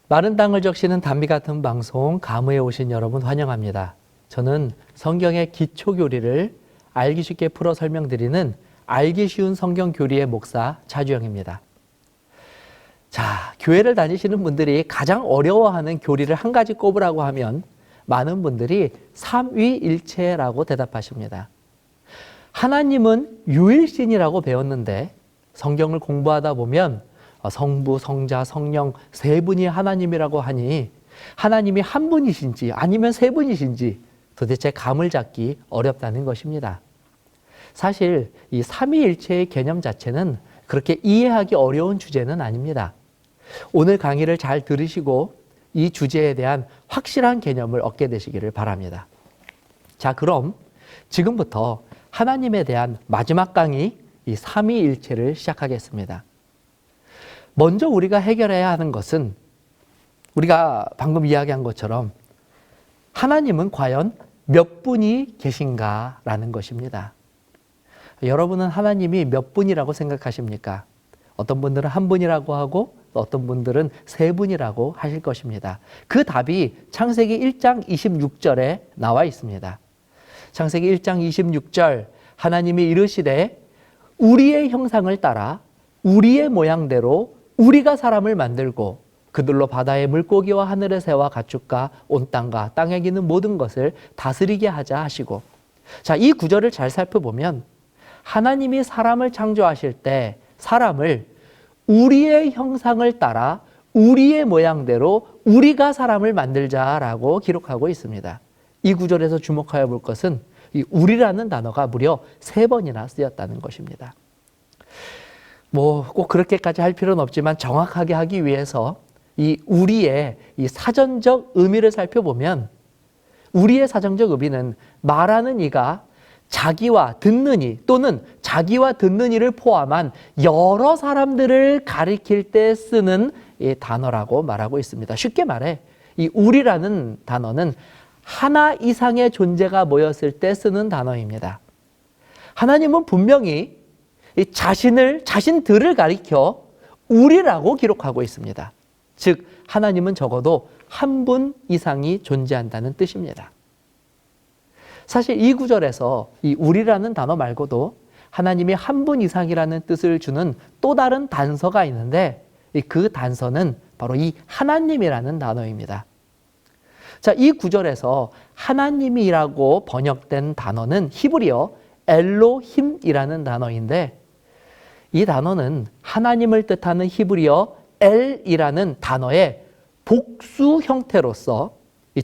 마른 땅을 적시는 단비 같은 방송 감회에 오신 여러분 환영합니다. 저는 성경의 기초 교리를 알기 쉽게 풀어 설명드리는 알기 쉬운 성경 교리의 목사 차주영입니다. 자, 교회를 다니시는 분들이 가장 어려워하는 교리를 한 가지 꼽으라고 하면 많은 분들이 삼위일체라고 대답하십니다. 하나님은 유일신이라고 배웠는데 성경을 공부하다 보면 성부, 성자, 성령 세 분이 하나님이라고 하니 하나님이 한 분이신지 아니면 세 분이신지 도대체 감을 잡기 어렵다는 것입니다. 사실 이 삼위일체의 개념 자체는 그렇게 이해하기 어려운 주제는 아닙니다. 오늘 강의를 잘 들으시고 이 주제에 대한 확실한 개념을 얻게 되시기를 바랍니다. 자, 그럼 지금부터 하나님에 대한 마지막 강의 이 삼위일체를 시작하겠습니다. 먼저 우리가 해결해야 하는 것은 우리가 방금 이야기한 것처럼 하나님은 과연 몇 분이 계신가라는 것입니다. 여러분은 하나님이 몇 분이라고 생각하십니까? 어떤 분들은 한 분이라고 하고 어떤 분들은 세 분이라고 하실 것입니다. 그 답이 창세기 1장 26절에 나와 있습니다. 창세기 1장 26절 하나님이 이르시되 우리의 형상을 따라 우리의 모양대로 우리가 사람을 만들고 그들로 바다의 물고기와 하늘의 새와 가축과 온 땅과 땅에 기는 모든 것을 다스리게 하자 하시고, 자, 이 구절을 잘 살펴보면 하나님이 사람을 창조하실 때 사람을 우리의 형상을 따라 우리의 모양대로 우리가 사람을 만들자라고 기록하고 있습니다. 이 구절에서 주목하여 볼 것은 이 우리라는 단어가 무려 3번이나 쓰였다는 것입니다. 꼭 그렇게까지 할 필요는 없지만 정확하게 하기 위해서 이 우리의 이 사전적 의미를 살펴보면 우리의 사전적 의미는 말하는 이가 자기와 듣는 이 또는 자기와 듣는 이를 포함한 여러 사람들을 가리킬 때 쓰는 이 단어라고 말하고 있습니다. 쉽게 말해 이 우리라는 단어는 하나 이상의 존재가 모였을 때 쓰는 단어입니다. 하나님은 분명히 이 자신들을 가리켜 우리라고 기록하고 있습니다. 즉 하나님은 적어도 한 분 이상이 존재한다는 뜻입니다. 사실 이 구절에서 이 우리라는 단어 말고도 하나님이 한 분 이상이라는 뜻을 주는 또 다른 단서가 있는데 그 단서는 바로 이 하나님이라는 단어입니다. 자, 이 구절에서 하나님이라고 번역된 단어는 히브리어 엘로힘이라는 단어인데 이 단어는 하나님을 뜻하는 히브리어 엘이라는 단어의 복수 형태로서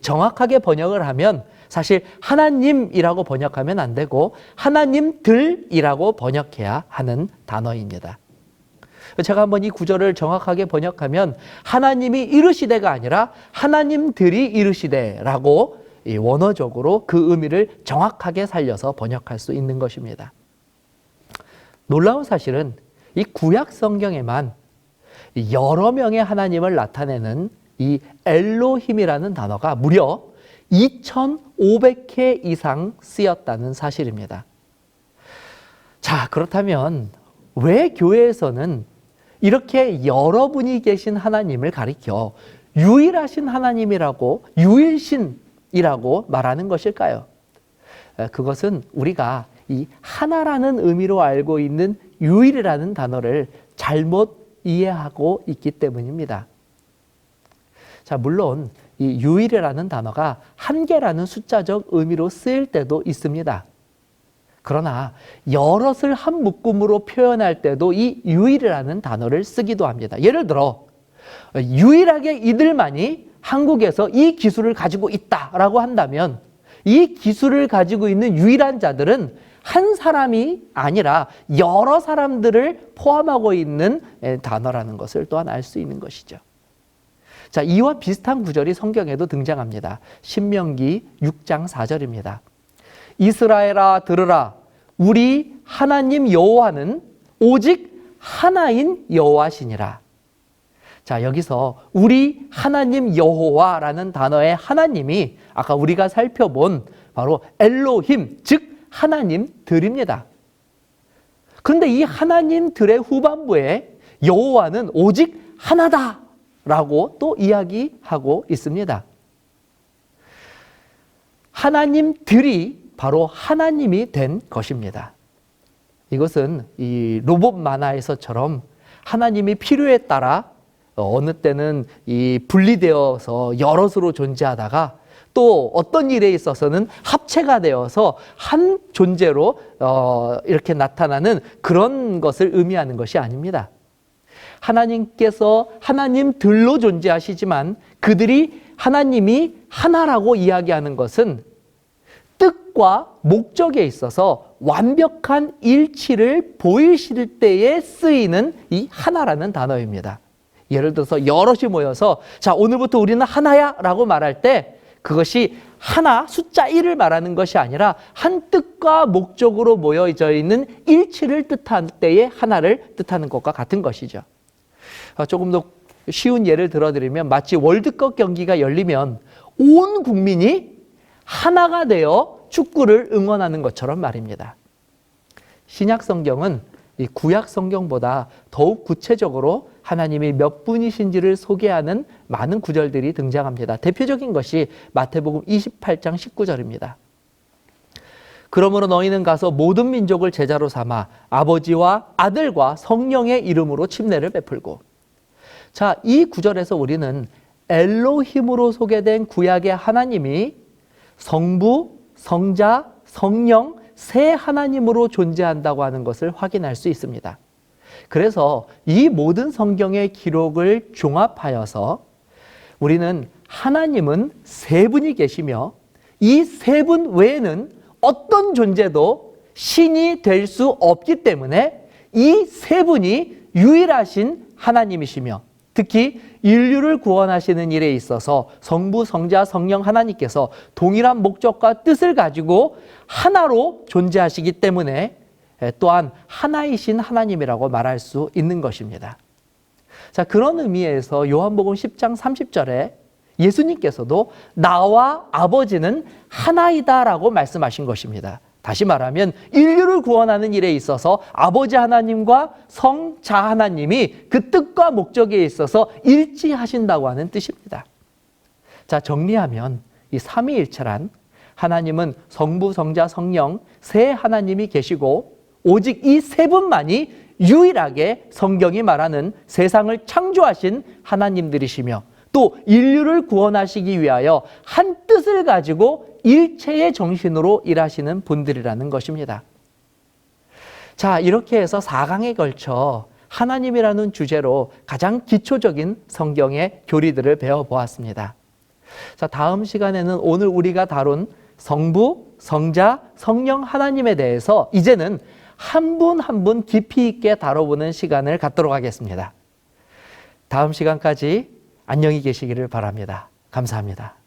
정확하게 번역을 하면 사실 하나님이라고 번역하면 안 되고 하나님들이라고 번역해야 하는 단어입니다. 제가 한번 이 구절을 정확하게 번역하면 하나님이 이르시되가 아니라 하나님들이 이르시되라고 원어적으로 그 의미를 정확하게 살려서 번역할 수 있는 것입니다. 놀라운 사실은 이 구약 성경에만 여러 명의 하나님을 나타내는 이 엘로힘이라는 단어가 무려 2,500회 이상 쓰였다는 사실입니다. 자, 그렇다면 왜 교회에서는 이렇게 여러분이 계신 하나님을 가리켜 유일하신 하나님이라고 유일신이라고 말하는 것일까요? 그것은 우리가 이 하나라는 의미로 알고 있는 유일이라는 단어를 잘못 이해하고 있기 때문입니다. 자, 물론 이 유일이라는 단어가 한 개라는 숫자적 의미로 쓰일 때도 있습니다. 그러나 여럿을 한 묶음으로 표현할 때도 이 유일이라는 단어를 쓰기도 합니다. 예를 들어 유일하게 이들만이 한국에서 이 기술을 가지고 있다라고 한다면 이 기술을 가지고 있는 유일한 자들은 한 사람이 아니라 여러 사람들을 포함하고 있는 단어라는 것을 또한 알 수 있는 것이죠. 자, 이와 비슷한 구절이 성경에도 등장합니다. 신명기 6장 4절입니다. 이스라엘아 들으라, 우리 하나님 여호와는 오직 하나인 여호와시니라. 자, 여기서 우리 하나님 여호와라는 단어의 하나님이 아까 우리가 살펴본 바로 엘로힘, 즉 하나님들입니다. 그런데 이 하나님들의 후반부에 여호와는 오직 하나다 라고 또 이야기하고 있습니다. 하나님들이 바로 하나님이 된 것입니다. 이것은 이 로봇 만화에서처럼 하나님이 필요에 따라 어느 때는 이 분리되어서 여럿으로 존재하다가 또 어떤 일에 있어서는 합체가 되어서 한 존재로 이렇게 나타나는 그런 것을 의미하는 것이 아닙니다. 하나님께서 하나님들로 존재하시지만 그들이 하나님이 하나라고 이야기하는 것은 뜻과 목적에 있어서 완벽한 일치를 보이실 때에 쓰이는 이 하나라는 단어입니다. 예를 들어서 여럿이 모여서 자, 오늘부터 우리는 하나야 라고 말할 때 그것이 하나, 숫자 1을 말하는 것이 아니라 한 뜻과 목적으로 모여져 있는 일치를 뜻할 때에 하나를 뜻하는 것과 같은 것이죠. 조금 더 쉬운 예를 들어드리면 마치 월드컵 경기가 열리면 온 국민이 하나가 되어 축구를 응원하는 것처럼 말입니다. 신약 성경은 이 구약 성경보다 더욱 구체적으로 하나님이 몇 분이신지를 소개하는 많은 구절들이 등장합니다. 대표적인 것이 마태복음 28장 19절입니다. 그러므로 너희는 가서 모든 민족을 제자로 삼아 아버지와 아들과 성령의 이름으로 침례를 베풀고. 자, 이 구절에서 우리는 엘로힘으로 소개된 구약의 하나님이 성부, 성자, 성령 세 하나님으로 존재한다고 하는 것을 확인할 수 있습니다. 그래서 이 모든 성경의 기록을 종합하여서 우리는 하나님은 세 분이 계시며 이 세 분 외에는 어떤 존재도 신이 될 수 없기 때문에 이 세 분이 유일하신 하나님이시며 특히 인류를 구원하시는 일에 있어서 성부, 성자, 성령 하나님께서 동일한 목적과 뜻을 가지고 하나로 존재하시기 때문에 또한 하나이신 하나님이라고 말할 수 있는 것입니다. 자, 그런 의미에서 요한복음 10장 30절에 예수님께서도 나와 아버지는 하나이다라고 말씀하신 것입니다. 다시 말하면 인류를 구원하는 일에 있어서 아버지 하나님과 성자 하나님이 그 뜻과 목적에 있어서 일치하신다고 하는 뜻입니다. 자, 정리하면 이 삼위일체란 하나님은 성부, 성자, 성령 세 하나님이 계시고 오직 이 세 분만이 유일하게 성경이 말하는 세상을 창조하신 하나님들이시며 또 인류를 구원하시기 위하여 한 뜻을 가지고 일체의 정신으로 일하시는 분들이라는 것입니다. 자, 이렇게 해서 4강에 걸쳐 하나님이라는 주제로 가장 기초적인 성경의 교리들을 배워보았습니다. 자, 다음 시간에는 오늘 우리가 다룬 성부, 성자, 성령 하나님에 대해서 이제는 한 분 한 분 깊이 있게 다뤄보는 시간을 갖도록 하겠습니다. 다음 시간까지 안녕히 계시기를 바랍니다. 감사합니다.